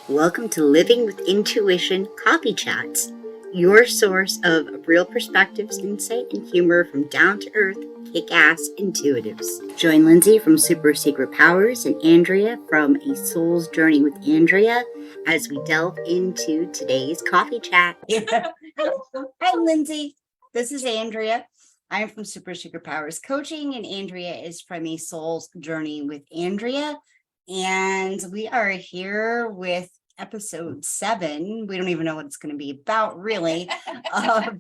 Welcome to Living with Intuition Coffee Chats, your source of real perspectives, insight, and humor from down-to-earth, kick-ass intuitives. Join Lindsay from Super Secret Powers and Andrea from A Soul's Journey with Andrea as we delve into today's coffee chat. Hi, Lindsay. This is Andrea. I'm from Super Secret Powers Coaching, and Andrea is from A Soul's Journey with Andrea. And we are here with episode 7. We don't even know what it's going to be about, really, of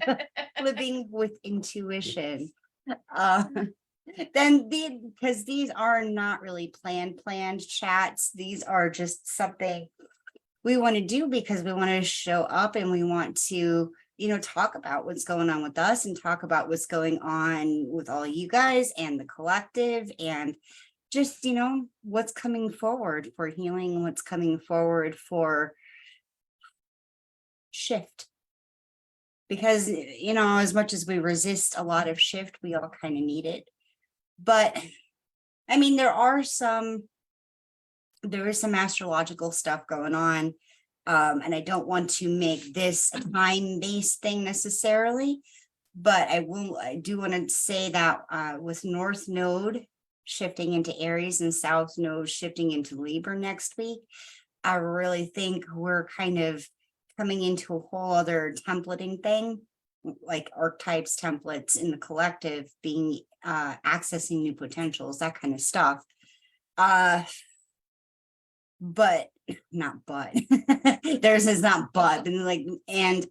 living with intuition. Because these are not really planned chats. These are just something we want to do because we want to show up and we want to, talk about what's going on with us and talk about what's going on with all you guys and the collective and just, what's coming forward for healing, what's coming forward for shift. Because, as much as we resist a lot of shift, we all kind of need it. But, I mean, there is some astrological stuff going on. And I don't want to make this a time-based thing necessarily. But I do want to say that with North Node shifting into Aries and South Node shifting into Libra next week, I really think we're kind of coming into a whole other templating thing, like archetypes, templates in the collective, being accessing new potentials, that kind of stuff. But not but theirs is not but and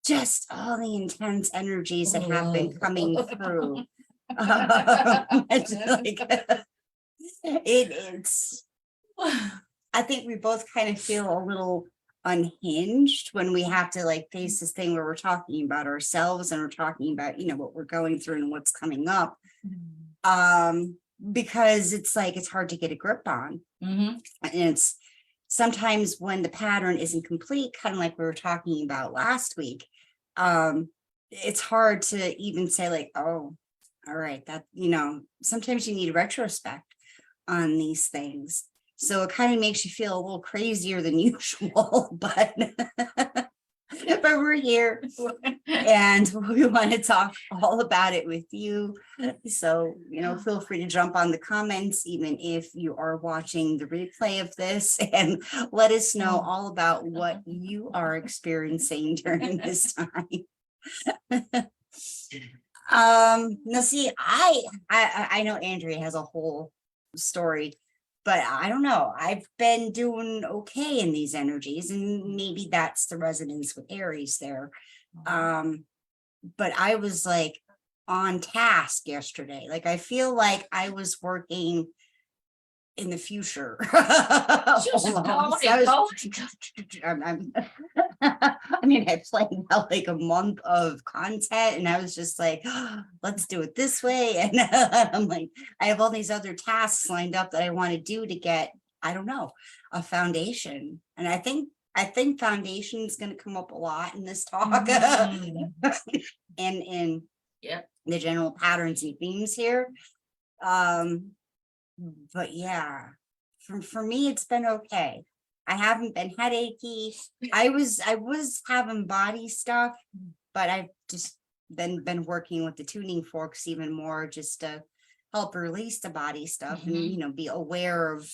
just all the intense energies that have been coming through. It's I think we both kind of feel a little unhinged when we have to face this thing where we're talking about ourselves and we're talking about what we're going through and what's coming up, because it's hard to get a grip on. And it's sometimes when the pattern isn't complete, kind of like we were talking about last week, it's hard to even say oh, all right, that, sometimes you need a retrospect on these things. So it kind of makes you feel a little crazier than usual, but we're here and we want to talk all about it with you. So, feel free to jump on the comments, even if you are watching the replay of this, and let us know all about what you are experiencing during this time. Now see, I know Andrea has a whole story, but I don't know. I've been doing okay in these energies, and maybe that's the resonance with Aries there. But I was on task yesterday. I feel like I was working in the future. I planned out a month of content, and I was just let's do it this way. And I'm I have all these other tasks lined up that I want to do to get, I don't know, a foundation. And I think foundation is going to come up a lot in this talk. And in the general patterns and themes here. But yeah, for me, it's been okay. I haven't been headachy. I was having body stuff, but I've just been working with the tuning forks even more, just to help release the body stuff and be aware of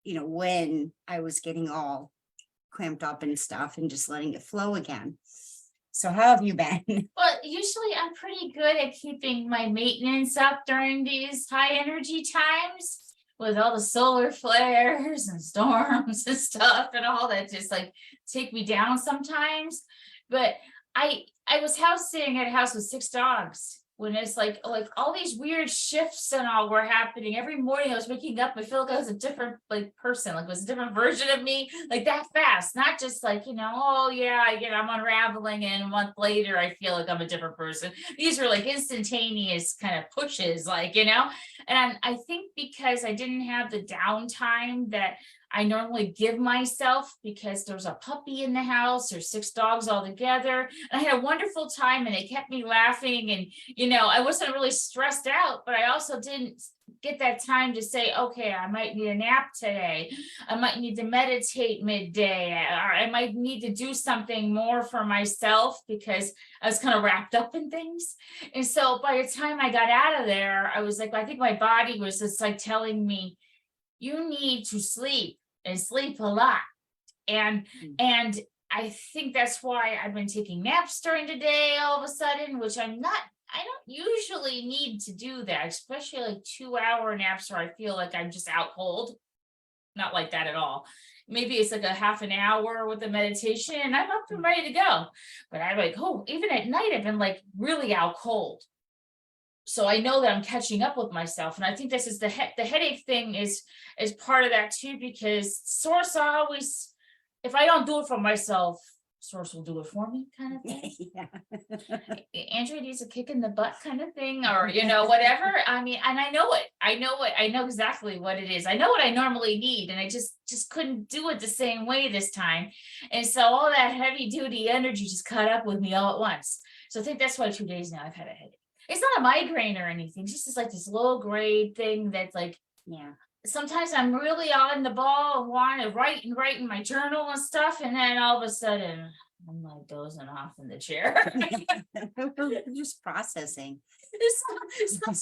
when I was getting all clamped up and stuff and just letting it flow again. So how have you been? Well, usually I'm pretty good at keeping my maintenance up during these high energy times, with all the solar flares and storms and stuff and all that just take me down sometimes. But I was house sitting at a house with 6 dogs when it's like all these weird shifts and all were happening. Every morning I was waking up, I feel like I was a different person, it was a different version of me, that fast, not just oh yeah, I'm unraveling and a month later I feel like I'm a different person. These were instantaneous kind of pushes, and I think because I didn't have the downtime that I normally give myself, because there's a puppy in the house, there's 6 dogs all together. And I had a wonderful time and they kept me laughing, and I wasn't really stressed out, but I also didn't get that time to say, okay, I might need a nap today. I might need to meditate midday, or I might need to do something more for myself, because I was kind of wrapped up in things. And so by the time I got out of there, I was like, I think my body was just like telling me, you need to sleep and sleep a lot. And I think that's why I've been taking naps during the day all of a sudden, which I don't usually need to do that, especially like 2-hour naps where I feel like I'm just out cold. Not like that at all. Maybe it's like a half an hour with the meditation and I'm up and ready to go. But I'm like, oh, even at night, I've been like really out cold. So I know that I'm catching up with myself. And I think this is the headache thing is part of that too, because source always, if I don't do it for myself, source will do it for me, kind of thing. Yeah. Andrea needs a kick in the butt kind of thing, or whatever. I mean, and I know exactly what it is. I know what I normally need, and I just couldn't do it the same way this time. And so all that heavy duty energy just caught up with me all at once. So I think that's why 2 days now I've had a headache. It's not a migraine or anything. It's just like this low grade thing that's like, Yeah. Sometimes I'm really on the ball and want to write in my journal and stuff. And then all of a sudden I'm like dozing off in the chair. Just processing. It's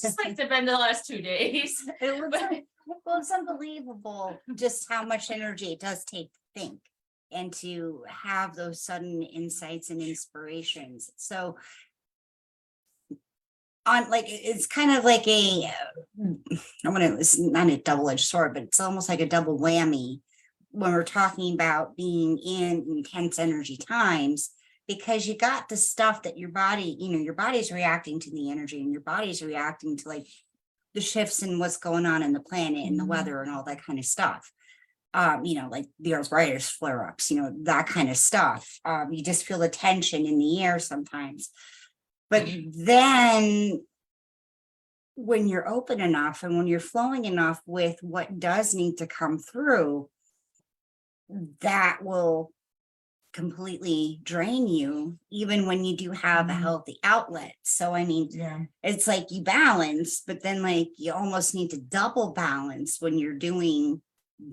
just like it's been the last 2 days. Well, it's unbelievable just how much energy it does take to think and to have those sudden insights and inspirations. So on like, it's kind of like it's not a double-edged sword, but it's almost like a double whammy when we're talking about being in intense energy times, because you got the stuff that your body, your body's reacting to the energy, and your body's reacting to like the shifts in what's going on in the planet and the weather and all that kind of stuff. Like the arthritis flare-ups, that kind of stuff. You just feel the tension in the air sometimes. But then when you're open enough and when you're flowing enough with what does need to come through, that will completely drain you, even when you do have a healthy outlet. So, I mean, it's like you balance, but then like you almost need to double balance when you're doing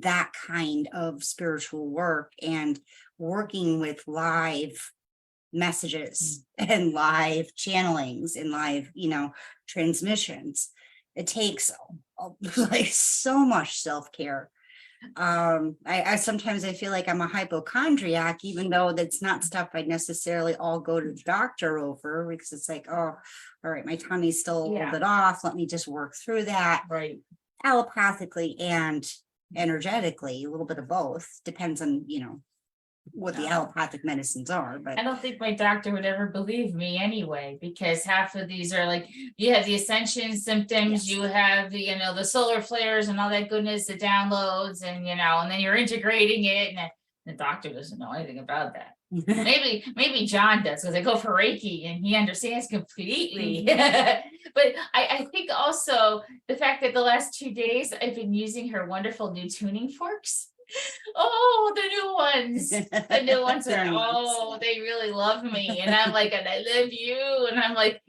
that kind of spiritual work and working with live messages and live channelings and live transmissions. It takes like so much self-care. I sometimes I feel like I'm a hypochondriac, even though that's not stuff I'd necessarily all go to the doctor over, because it's like, oh, all right, my tummy's still a little bit off, let me just work through that, Right, allopathically and energetically, a little bit of both, depends on what the allopathic medicines are. But I don't think my doctor would ever believe me anyway, because half of these are like, you have the ascension symptoms, you have the solar flares and all that goodness, the downloads, and and then you're integrating it, and the doctor doesn't know anything about that. Maybe John does, because I go for Reiki and he understands completely. But I think also the fact that the last 2 days I've been using her wonderful new tuning forks. Oh, the new ones. The new ones are, they really love me. And I'm like, and I love you. And I'm like,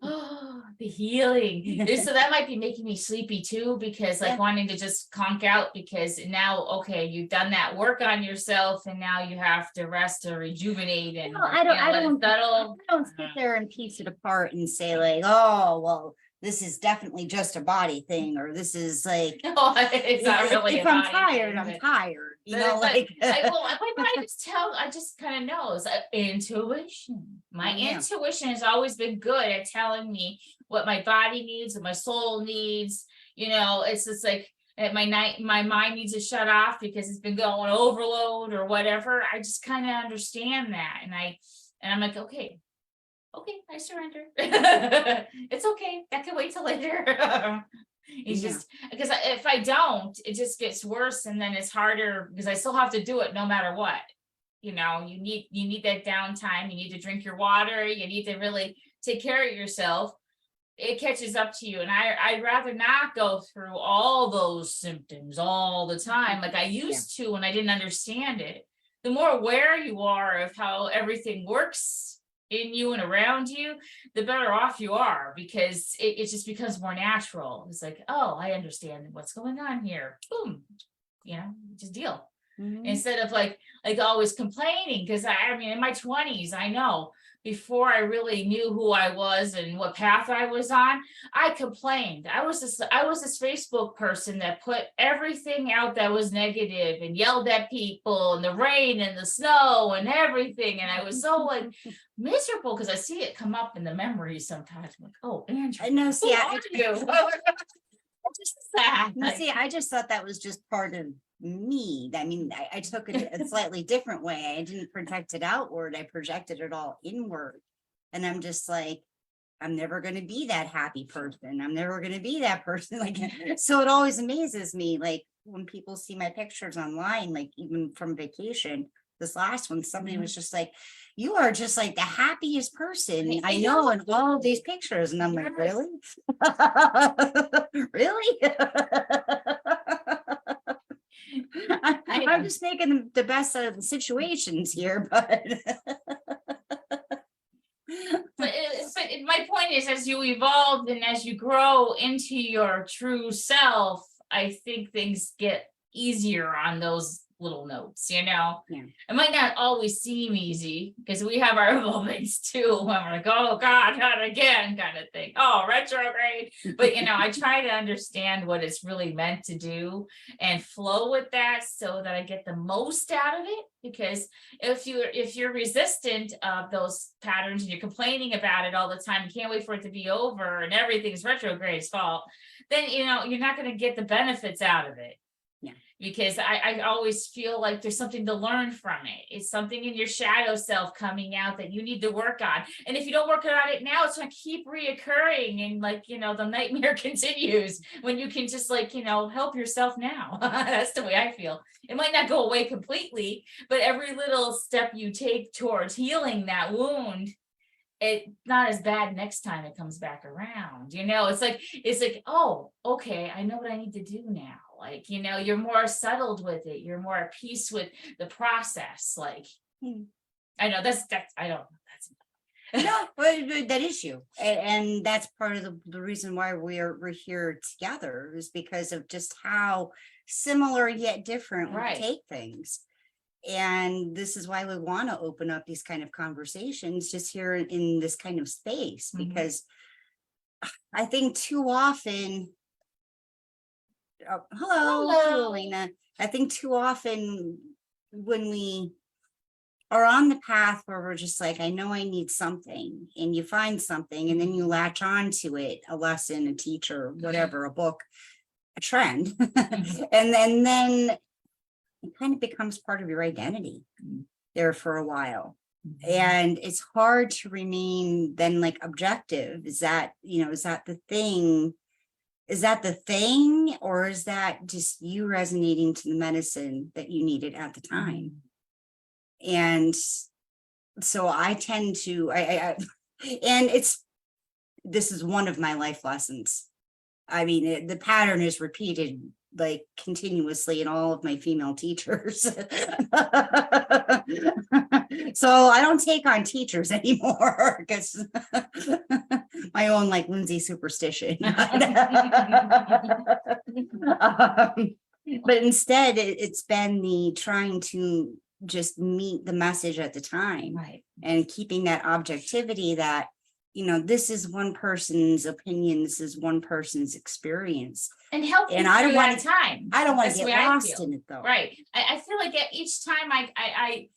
oh, the healing. So that might be making me sleepy too, because like wanting to just conk out, because now, okay, you've done that work on yourself and now you have to rest or rejuvenate. And I don't sit there and piece it apart and say like, oh, well, this is definitely just a body thing, or this is like, it's not really. If I'm tired, I'm tired. My body I just kind of knows. Intuition. My intuition has always been good at telling me what my body needs, what my soul needs. It's just like my mind needs to shut off because it's been going overload or whatever. I just kind of understand that, and I'm like, okay, I surrender. It's okay. That can wait till later. It's just because if I don't, it just gets worse, and then it's harder because I still have to do it no matter what. You need that downtime. You need to drink your water. You need to really take care of yourself. it catches up to you. And I'd rather not go through all those symptoms all the time like I used to when I didn't understand it. The more aware you are of how everything works in you and around you, the better off you are, because it just becomes more natural. It's like, oh, I understand what's going on here. Boom, just deal. Instead of like always complaining. Because I mean, in my 20s, I know, before I really knew who I was and what path I was on, I complained. I was this Facebook person that put everything out that was negative and yelled at people and the rain and the snow and everything. And I was so like miserable, because I see it come up in the memories sometimes. I'm like, oh, Andrea, No, see, I just thought that was just part of me. I mean, I took it a slightly different way. I didn't project it outward. I projected it all inward. And I'm just like, I'm never going to be that happy person. I'm never going to be that person. Like, so it always amazes me, like when people see my pictures online, like even from vacation, this last one, somebody was just like, you are just like the happiest person I know in all of these pictures. And I'm like, really? Really? I'm just making the best out of the situations here, but my point is, as you evolve and as you grow into your true self, I think things get easier on those little notes. It might not always seem easy, because we have our moments too when we're like, oh God, not again, kind of thing. Oh, retrograde. But I try to understand what it's really meant to do and flow with that, so that I get the most out of it. Because if you're resistant of those patterns and you're complaining about it all the time, can't wait for it to be over and everything's retrograde's fault, then you're not going to get the benefits out of it. Because I always feel like there's something to learn from it. It's something in your shadow self coming out that you need to work on. And if you don't work on it now, it's going to keep reoccurring. And the nightmare continues when you can just help yourself now. That's the way I feel. It might not go away completely, but every little step you take towards healing that wound, it's not as bad next time it comes back around. It's like, oh, okay, I know what I need to do now. You're more settled with it. You're more at peace with the process. I know that's I don't know. No, but that issue, and that's part of the reason why we're here together, is because of just how similar yet different we take things. And this is why we want to open up these kind of conversations just here in this kind of space, because I think too often, hello, Elena. I think too often when we are on the path where we're just like, I know I need something, and you find something, and then you latch on to it, a lesson, a teacher, whatever, a book, a trend, and then it kind of becomes part of your identity there for a while. And it's hard to remain then objective. Is that the thing? Is that the thing, or is that just you resonating to the medicine that you needed at the time? And so I tend to, and this is one of my life lessons. I mean, the pattern is repeated continuously in all of my female teachers. So I don't take on teachers anymore, because my own Lindsay superstition. But instead it's been the trying to just meet the message at the time, and keeping that objectivity that this is one person's opinion, this is one person's experience, and help you I don't want time. I don't want to get lost in it though. Right. I feel like at each time I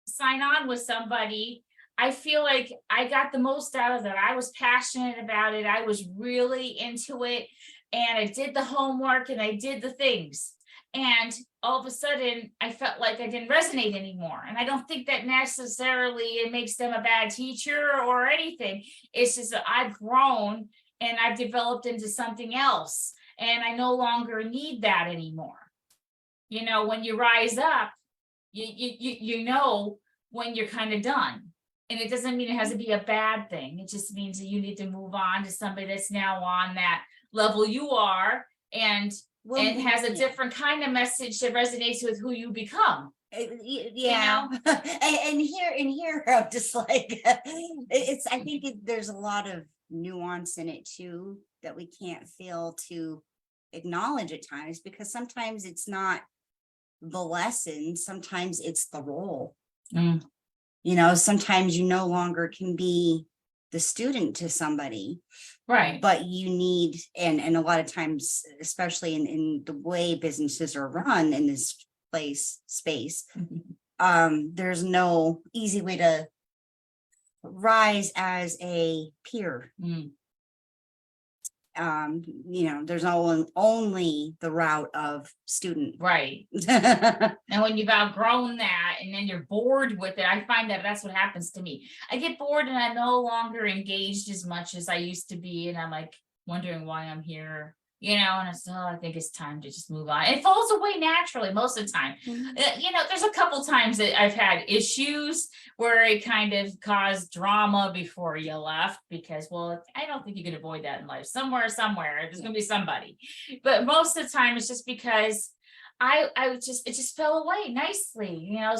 sign on with somebody, I feel like I got the most out of it. I was passionate about it. I was really into it, and I did the homework and I did the things. And all of a sudden I felt like I didn't resonate anymore. And I don't think that necessarily it makes them a bad teacher or anything. It's just that I've grown and I've developed into something else, and I no longer need that anymore. When you rise up, you know when you're kind of done. And it doesn't mean it has to be a bad thing. It just means that you need to move on to somebody that's now on that level you are, and has a different kind of message that resonates with who you become. Yeah. And here I'm just like, it's, I think there's a lot of nuance in it too, that we can't fail to acknowledge at times, because sometimes it's not the lesson, sometimes it's the role. You know, sometimes you no longer can be the student to somebody, Right? but you need, and a lot of times, especially in the way businesses are run in this space, there's no easy way to rise as a peer. You know, there's only the route of student. Right. And when you've outgrown that and then you're bored with it, I find that that's what happens to me. I get bored and I'm no longer engaged as much as I used to be. And I'm like wondering why I'm here, you know, and I think it's time to just move on. It falls away naturally most of the time. You know, there's a couple times that I've had issues where it kind of caused drama before you left, because, well, I don't think you can avoid that in life. Somewhere, there's going to be somebody. But most of the time it's just because it just fell away nicely, you know,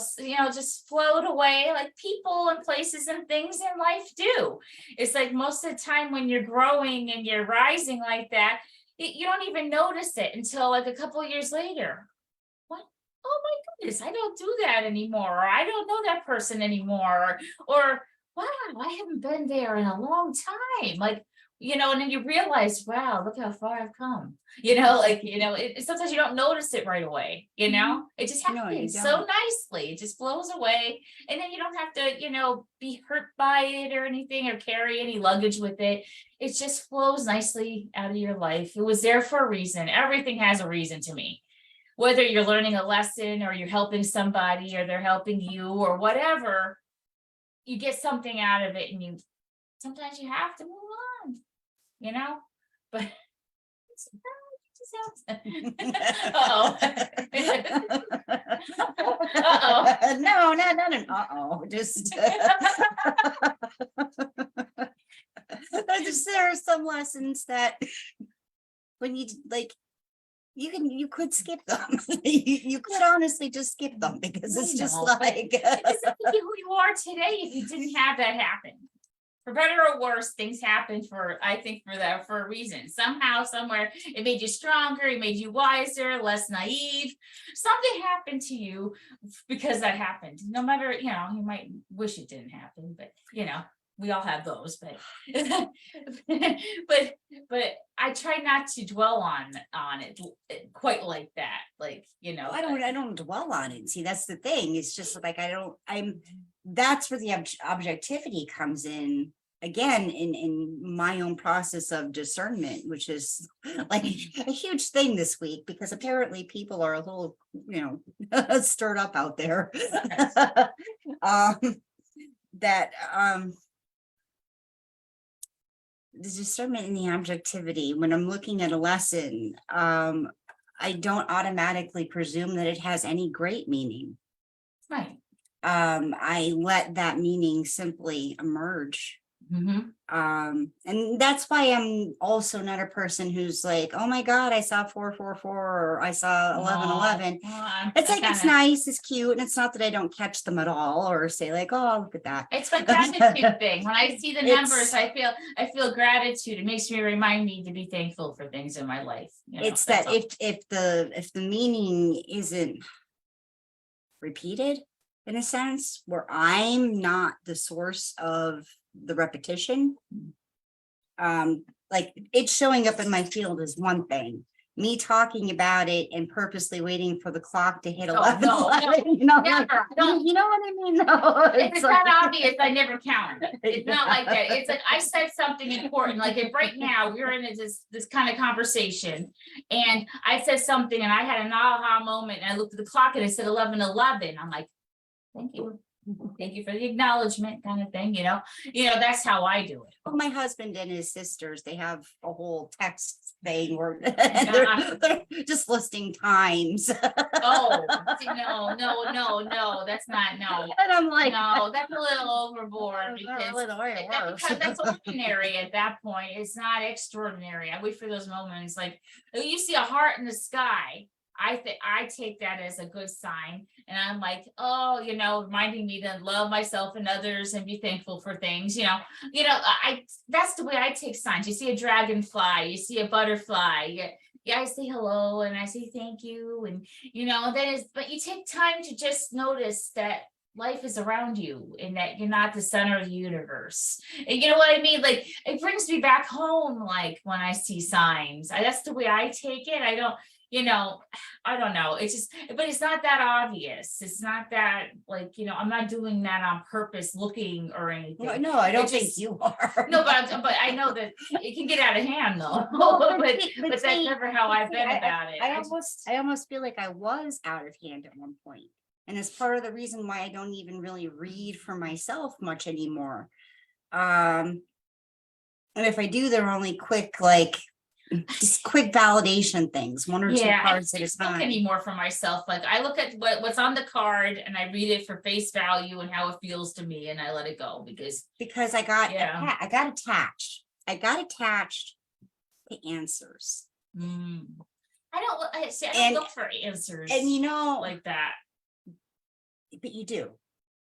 just flowed away like people and places and things in life do. It's like most of the time when you're growing and you're rising like that, you don't even notice it until like a couple of years later. What? Oh my goodness, I don't do that anymore. Or I don't know that person anymore. Or wow, I haven't been there in a long time. Like, you know, and then you realize, wow, look how far I've come. You know, like, you know, sometimes you don't notice it right away, you know, it just happens so nicely. It just flows away. And then you don't have to, you know, be hurt by it or anything, or carry any luggage with it. It just flows nicely out of your life. It was there for a reason. Everything has a reason to me. Whether you're learning a lesson or you're helping somebody or they're helping you or whatever, you get something out of it, and sometimes you have to move on, you know, but uh-oh. Uh-oh. No, uh-oh, just there are some lessons that when you like, you could skip them. You could honestly just skip them, because it's just like it's who you are today if you didn't have that happen. For better or worse, things happen for a reason. Somehow, somewhere, it made you stronger, it made you wiser, less naive. Something happened to you because that happened. No matter, you know, you might wish it didn't happen, but you know, we all have those, but but I try not to dwell on it quite like that. Like, you know, I don't dwell on it. See, that's the thing. It's just like that's where the objectivity comes in again in my own process of discernment, which is like a huge thing this week, because apparently people are a little, you know, stirred up out there. The discernment and the objectivity, when I'm looking at a lesson, I don't automatically presume that it has any great meaning. right. I let that meaning simply emerge. And that's why I'm also not a person who's like, oh my God, I saw 444 or I saw 1111. It's like, it's nice, it's cute, and it's not that I don't catch them at all or say like, oh, look at that. It's a gratitude thing. When I see the numbers, I feel gratitude. It makes me remind me to be thankful for things in my life. You know, it's that if the meaning isn't repeated in a sense, where I'm not the source of the repetition, like it's showing up in my field is one thing. Me talking about it and purposely waiting for the clock to hit 11, you know, never. Like, you know what I mean? No, it's not obvious, I never count. It's not like that. It's like I said something important. Like if right now we're in this kind of conversation, and I said something and I had an aha moment, and I looked at the clock and it said 11:11. I'm like, thank you. thank you for the acknowledgement kind of thing, that's how I do it. Well, my husband and his sisters, they have a whole text thing where Yeah. they're just listing times. Oh, no, that's not, no. And I'm like, No, that's a little overboard that's not because really the way it works. that's ordinary at that point. It's not extraordinary. I wait for those moments, like you see a heart in the sky. I take that as a good sign, and I'm like, oh, reminding me to love myself and others and be thankful for things. I that's the way I take signs. You see a dragonfly, you see a butterfly. Yeah, I say hello and I say thank you, and but you take time to just notice that life is around you and that you're not the center of the universe. And you know what I mean? Like, it brings me back home, like when I see signs. That's the way I take it. I don't know. It's just, but it's not that obvious. It's not that, like, I'm not doing that on purpose, looking or anything. No, I don't It think just- you are. No, but I know that it can get out of hand though. Well, but see- that's see- never how I've see, been about it. I almost feel like I was out of hand at one point. And it's part of the reason why I don't even really read for myself much anymore. And if I do, they're only quick, like just quick validation things, one or two Yeah, I cards at a don't look time. anymore for myself. Like, I look at what's on the card and I read it for face value and how it feels to me, and I let it go Because I got Yeah. I got attached. I got attached to answers. I don't And- look for answers And like that. but you do.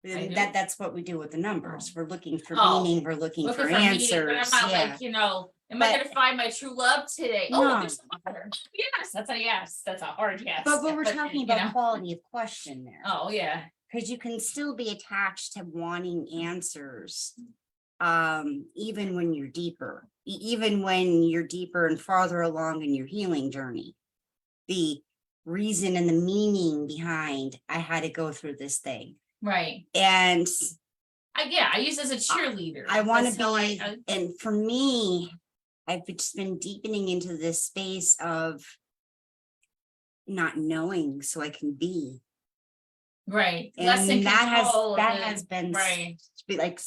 I do? That's what we do with the numbers. We're looking for Oh, meaning, we're looking for Meaning, answers. but I'm not Yeah. like, am But- I gonna find my true love today? No. Oh, there's the water. Yes, that's a yes. That's a hard yes. But we're talking about you know. quality of question there. Oh, yeah. Because you can still be attached to wanting answers. Even when you're deeper, even when you're deeper and farther along in your healing journey. The reason and the meaning behind I had to go through this thing. Right. And I use it as a cheerleader. I want That's to how be, and for me, I've just been deepening into this space of not knowing so I can be. Right. And Less in control of that it. has been Right. like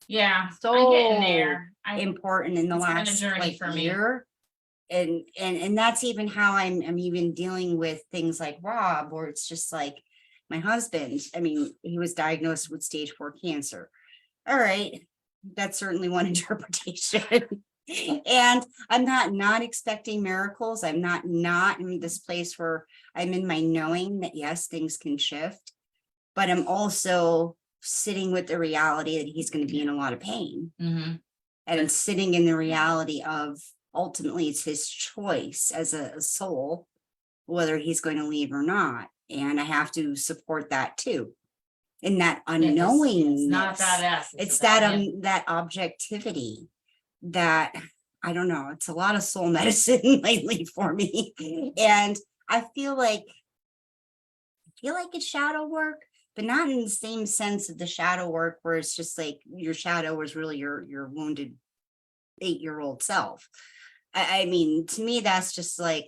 Yeah. so I'm getting there. important in the It's been a last journey like for me. year. And that's even how I'm even dealing with things like Rob, where it's just like my husband, I mean, he was diagnosed with stage 4 cancer. All right, that's certainly one interpretation. And I'm not expecting miracles. I'm not in this place where I'm in my knowing that yes, things can shift, but I'm also sitting with the reality that he's going to be in a lot of pain. Mhm. And I'm sitting in the reality of ultimately it's his choice as a soul, whether he's going to leave or not. And I have to support that too. In that unknowing, It's not about us. it's about that him. that objectivity that I don't know. It's a lot of soul medicine lately for me, and I feel like it's shadow work, but not in the same sense of the shadow work where it's just like your shadow was really your wounded 8-year-old self. I mean, to me, that's just like,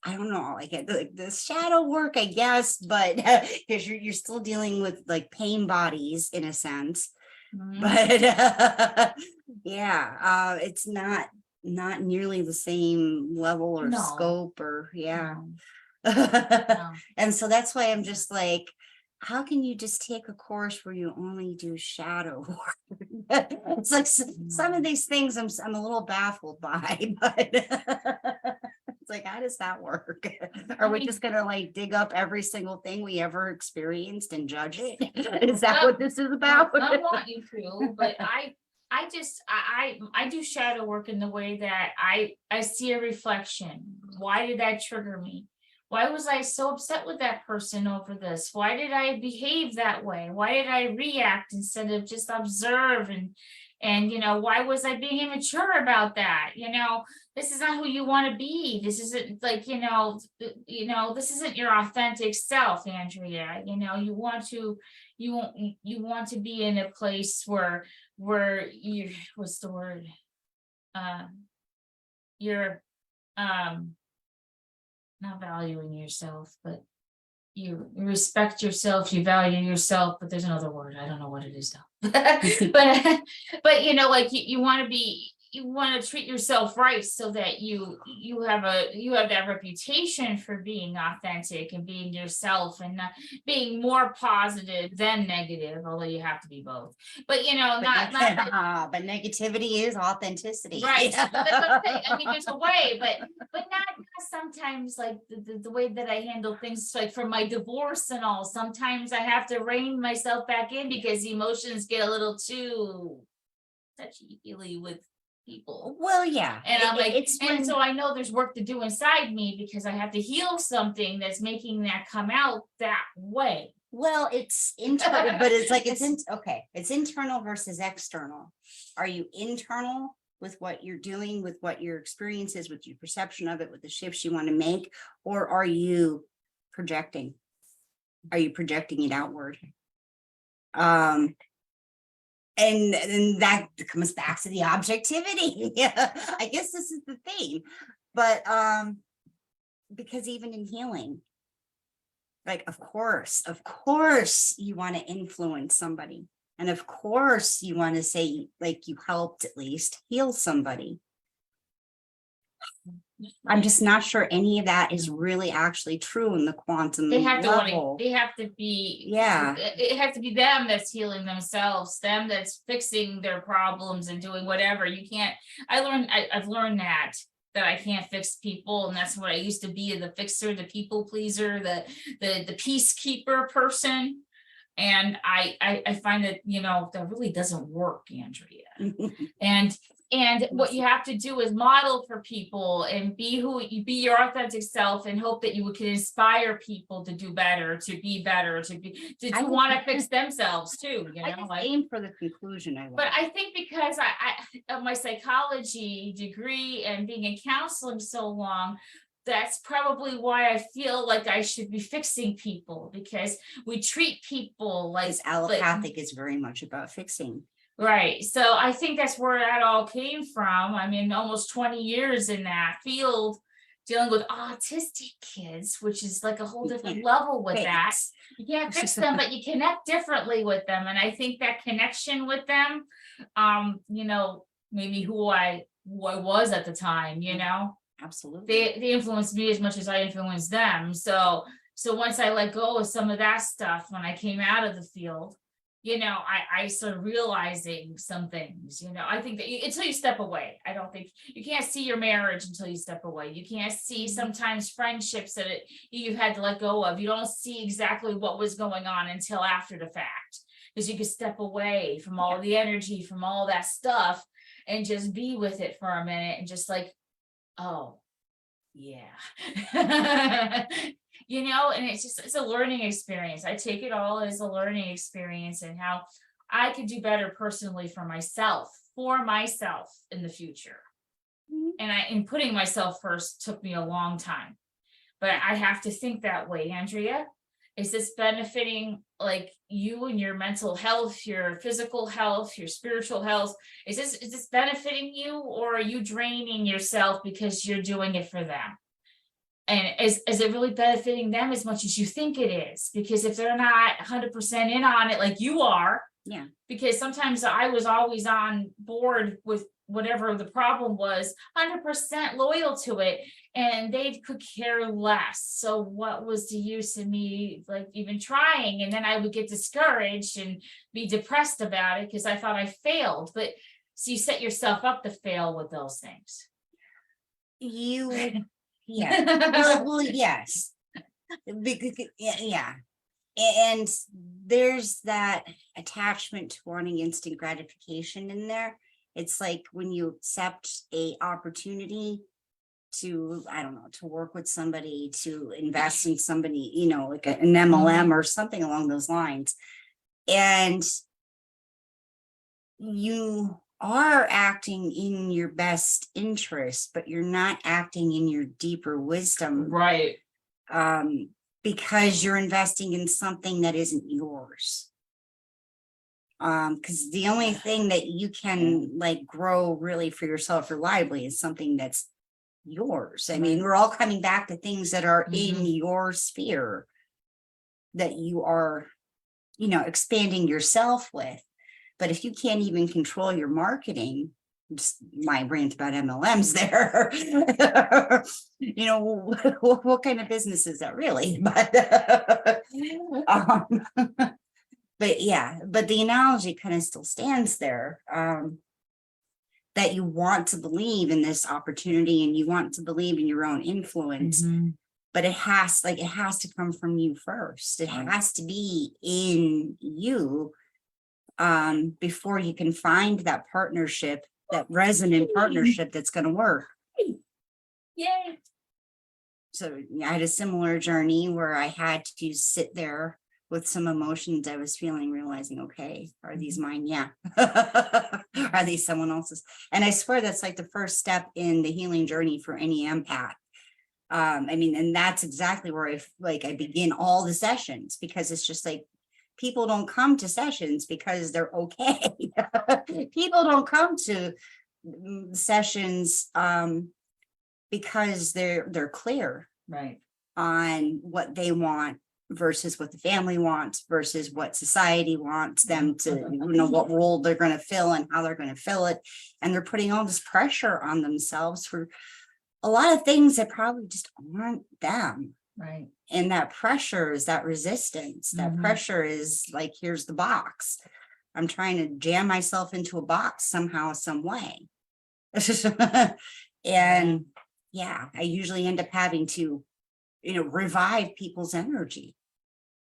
I don't know, like the shadow work, I guess, but because you're still dealing with like pain bodies in a sense. Mhm. But yeah, it's not nearly the same level or No. scope or No. And so that's why I'm just like, how can you just take a course where you only do shadow work? It's like some of these things I'm a little baffled by, but it's like, how does that work? Are we just gonna like dig up every single thing we ever experienced and judge it? Is that what this is about? I want you to, but I do shadow work in the way that I see a reflection. Why did that trigger me? Why was I so upset with that person over this? Why did I behave that way? Why did I react instead of just observe? And why was I being immature about that? This is not who you want to be. This isn't like, this isn't your authentic self, Andrea. You want to be in a place where you, what's the word? You're not valuing yourself, but you respect yourself, you value yourself, but there's another word, I don't know what it is though. But you know, like you want to be, you want to treat yourself right so that you have that reputation for being authentic and being yourself and not being more positive than negative, although you have to be both. But you know, but negativity is authenticity. right. That's what I'm saying. I mean, there's a way, but not sometimes like the way that I handle things, like for my divorce and all. Sometimes I have to rein myself back in because emotions get a little too touchy-feely with people. Well, yeah. And I'm like, when, so I know there's work to do inside me because I have to heal something that's making that come out that way. well, it's internal, but it's like, okay, it's internal versus external. Are you internal with what you're doing, with what your experience is, with your perception of it, with the shifts you want to make, or are you projecting? Are you projecting it outward? And that comes back to the objectivity. Yeah, I guess this is the thing. But because even in healing, like, of course you want to influence somebody. And of course you want to say, like, you helped at least heal somebody. I'm just not sure any of that is really actually true in the quantum level. They have to be, yeah. It has to be them that's healing themselves, them that's fixing their problems and doing whatever. You can't, I've learned that I can't fix people. And that's what I used to be, the fixer, the people pleaser, the peacekeeper person. And I find that, you know, that really doesn't work, Andrea. And what you have to do is model for people and be your authentic self, and hope that you can inspire people to do better, to be better, to want to fix themselves too. You know, I just aim for the conclusion. But I think because I of my psychology degree and being in counseling so long, that's probably why I feel like I should be fixing people, because we treat people like allopathic is very much about fixing. Right. So I think that's where that all came from. I mean, almost 20 years in that field, dealing with autistic kids, which is like a whole different level with that. You can't fix them, but you connect differently with them. And I think that connection with them, you know, maybe who I was at the time, you know. Absolutely. They influenced me as much as I influenced them. So once I let go of some of that stuff, when I came out of the field, you know, I started realizing some things. You know, I think that until you step away, I don't think you can't see your marriage until you step away. You can't see sometimes friendships that you've had to let go of. You don't see exactly what was going on until after the fact, because you could step away from all the energy, from all that stuff, and just be with it for a minute and just like, oh, yeah. You know, and it's a learning experience. I take it all as a learning experience, and how I could do better personally for myself in the future. And putting myself first took me a long time, but I have to think that way. Andrea, is this benefiting like you and your mental health, your physical health, your spiritual health? Is this benefiting you, or are you draining yourself because you're doing it for them? And is it really benefiting them as much as you think it is? Because if they're not 100% in on it like you are, because sometimes I was always on board with whatever the problem was, 100% loyal to it, and they could care less. So what was the use of me like even trying? And then I would get discouraged and be depressed about it because I thought I failed. But so you set yourself up to fail with those things. Yeah. Well, yes. Yeah. And there's that attachment to wanting instant gratification in there. It's like when you accept a opportunity to, I don't know, to work with somebody, to invest in somebody, you know, like an MLM or something along those lines. And you are acting in your best interest, but you're not acting in your deeper wisdom. Right. Because you're investing in something that isn't yours. Because the only thing that you can like grow really for yourself reliably is something that's yours. I mean, we're all coming back to things that are in your sphere. that you are, expanding yourself with. But if you can't even control your marketing, just my rant about MLMs there, what kind of business is that really? But yeah, but the analogy kind of still stands there, that you want to believe in this opportunity and you want to believe in your own influence, but it has to come from you first. It has to be in you, before you can find that partnership, that resonant partnership that's going to work. Yay. So yeah, I had a similar journey where I had to sit there with some emotions I was feeling, realizing, okay, are these mine? Yeah. Are these someone else's? And I swear that's like the first step in the healing journey for any empath. And that's exactly where I begin all the sessions, because it's just like, people don't come to sessions because they're okay. People don't come to sessions because they're clear, Right. on what they want versus what the family wants versus what society wants them to, what role they're going to fill and how they're going to fill it. And they're putting all this pressure on themselves for a lot of things that probably just aren't them. Right. And that pressure is that resistance. That pressure is like, here's the box. I'm trying to jam myself into a box somehow, some way. And yeah, I usually end up having to, revive people's energy,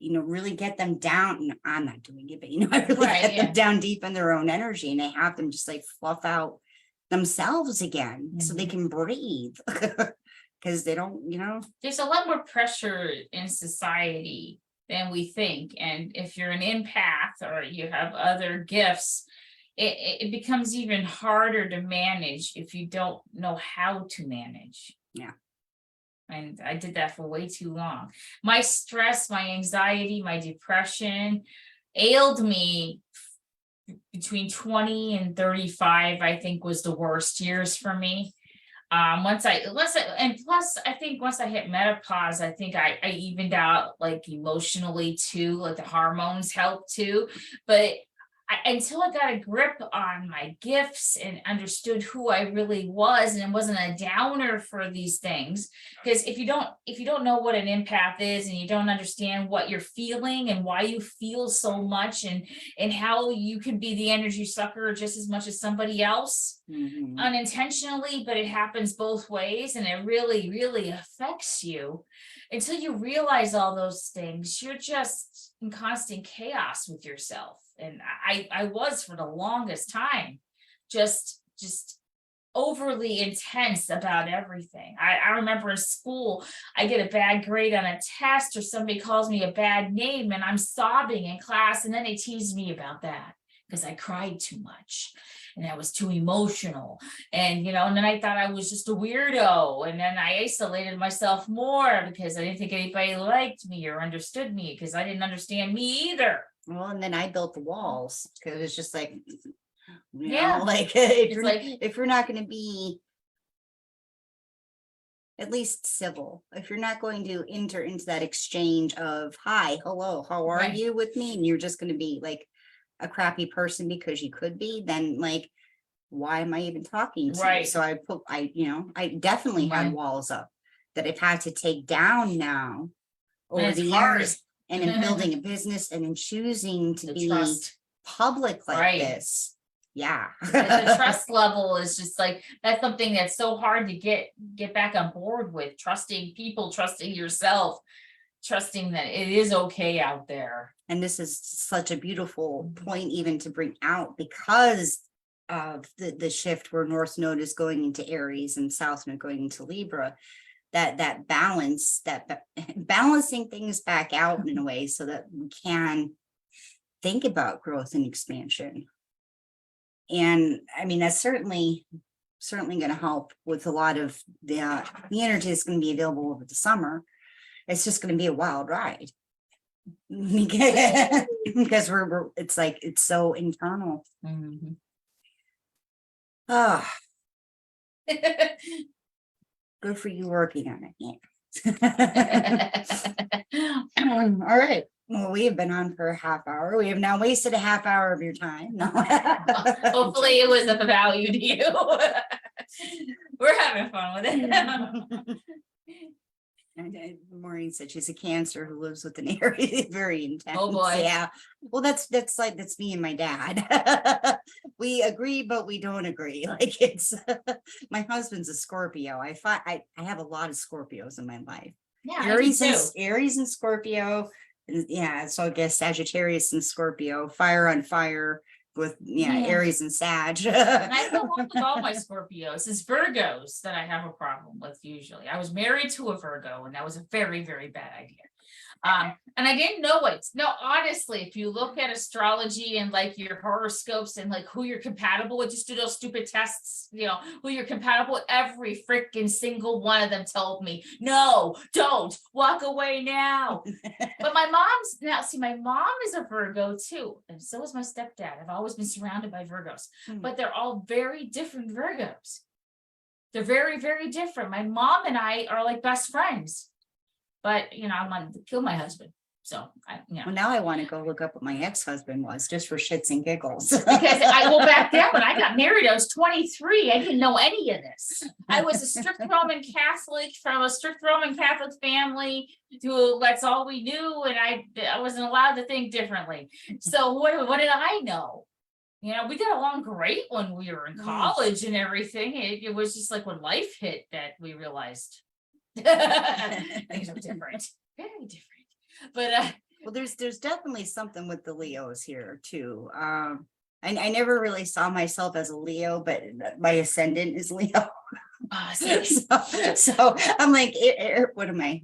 really get them down. And I'm not doing it, but, I really get them down deep in their own energy, and I have them just like fluff out themselves again so they can breathe. Because they don't, There's a lot more pressure in society than we think. And if you're an empath or you have other gifts, it becomes even harder to manage if you don't know how to manage. Yeah. And I did that for way too long. My stress, my anxiety, my depression ailed me between 20 and 35, I think, was the worst years for me. Plus I think once I hit menopause, I think I evened out, like, emotionally too, like the hormones helped too. But until I got a grip on my gifts and understood who I really was, and it wasn't a downer for these things, because if you don't know what an empath is, and you don't understand what you're feeling and why you feel so much, and how you can be the energy sucker just as much as somebody else, unintentionally, but it happens both ways, and it really, really affects you. Until you realize all those things, you're just in constant chaos with yourself. And I was, for the longest time, just overly intense about everything. I remember in school, I get a bad grade on a test, or somebody calls me a bad name, and I'm sobbing in class, and then they tease me about that because I cried too much and I was too emotional. And and then I thought I was just a weirdo, and then I isolated myself more because I didn't think anybody liked me or understood me, because I didn't understand me either. Well, and then I built the walls, because it's just like, Like, if you're not going to be at least civil, if you're not going to enter into that exchange of, hi, hello, how are you with me, and you're just going to be like a crappy person because you could be, then like, why am I even talking to you? So I definitely had walls up that I've had to take down now over the years. And in building a business, and in choosing to be public like this. Yeah. The trust level is just like, that's something that's so hard to get back on board with. Trusting people, trusting yourself, trusting that it is okay out there. And this is such a beautiful point even to bring out, because of the shift where North Node is going into Aries and South Node going into Libra. That balance, balancing things back out in a way so that we can think about growth and expansion. And that's certainly going to help with a lot of the energy that's going to be available over the summer. It's just going to be a wild ride because it's so internal. Good for you working on it. Yeah. All right. Well, we have been on for a half hour. We have now wasted a half hour of your time. No. Hopefully it was of value to you. We're having fun with it. And Maureen said she's a Cancer who lives with an Aries, very intense. Oh, boy. Yeah. Well, that's me and my dad. We agree, but we don't agree. Like it's my husband's a Scorpio. I have a lot of Scorpios in my life. Yeah, I do too. Aries and Scorpio. And yeah, so I guess Sagittarius and Scorpio, fire on fire with Yeah. Aries and Sag. And I go along with all my Scorpios. It's Virgos that I have a problem with usually. I was married to a Virgo, and that was a very, very bad idea. And I didn't know it. No, honestly, if you look at astrology and like your horoscopes and like who you're compatible with, just do those stupid tests, who you're compatible with, every freaking single one of them told me, no, don't walk away now. But my mom is a Virgo too. And so is my stepdad. I've always been surrounded by Virgos, but they're all very different Virgos. They're very, very different. My mom and I are like best friends. But, I wanted to kill my husband. So, Well, now I want to go look up what my ex-husband was just for shits and giggles. Because back then when I got married, I was 23. I didn't know any of this. I was a strict Roman Catholic from a strict Roman Catholic family who that's all we knew. And I wasn't allowed to think differently. So what did I know? We got along great when we were in college and everything. It was just like when life hit that we realized things are different, very different. But well, there's definitely something with the Leos here too. I never really saw myself as a Leo, but my ascendant is Leo. So I'm like, what am I?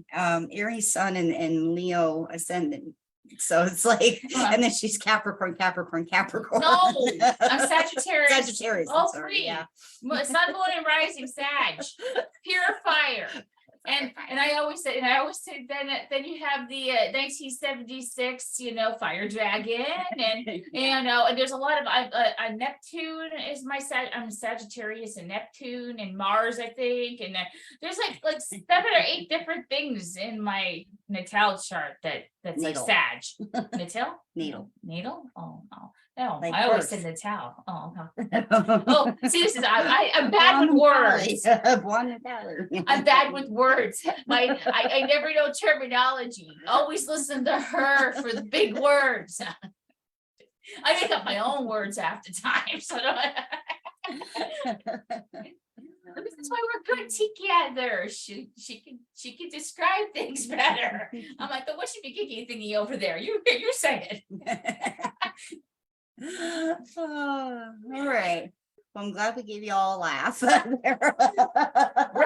Aries sun and Leo ascendant. So it's like, and then she's Capricorn. No, I'm Sagittarius. All sorry, three. yeah. Sun, moon, and rising Sag. Pure fire. And I always say then you have the 1976 fire dragon and there's a lot of Neptune is I'm Sagittarius and Neptune and Mars I think, and there's like 7 or 8 different things in my natal chart that's Natal. like Sag. Natal. Oh no. No, Like I always birth. said natal. Oh no. Oh, see, this is I'm bad with words. I'm bad with words. I never know terminology. Always listen to her for the big words. I make up my own words half the time. So that's why we're good together. She can describe things better. I'm like, but what should be kicking thingy over there? You say it. Oh, all right. Well, I'm glad we gave you all a laugh. We're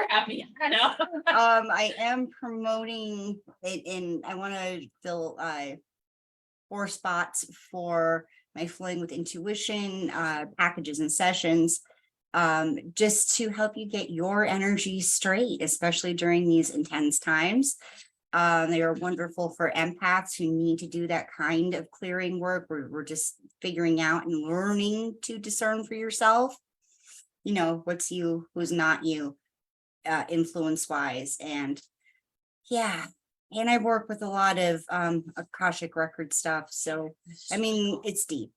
happy. I know. I am promoting it and I want to fill 4 spots for my Flowing with Intuition packages and sessions, just to help you get your energy straight, especially during these intense times. They are wonderful for empaths who need to do that kind of clearing work. We're just figuring out and learning to discern for yourself, what's you, who's not you, influence wise. And yeah, and I work with a lot of Akashic record stuff. So, I mean, it's deep.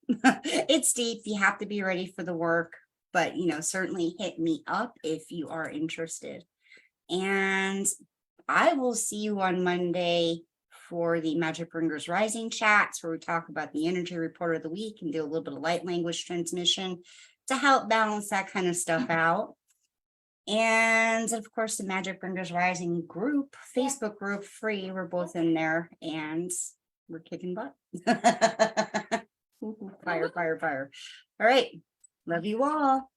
It's deep. You have to be ready for the work, but, certainly hit me up if you are interested. And I will see you on Monday for the Magic Bringers Rising chats, where we talk about the energy report of the week and do a little bit of light language transmission to help balance that kind of stuff out. And of course, the Magic Bringers Rising group, Facebook group, free. We're both in there and we're kicking butt. Fire. All right. Love you all.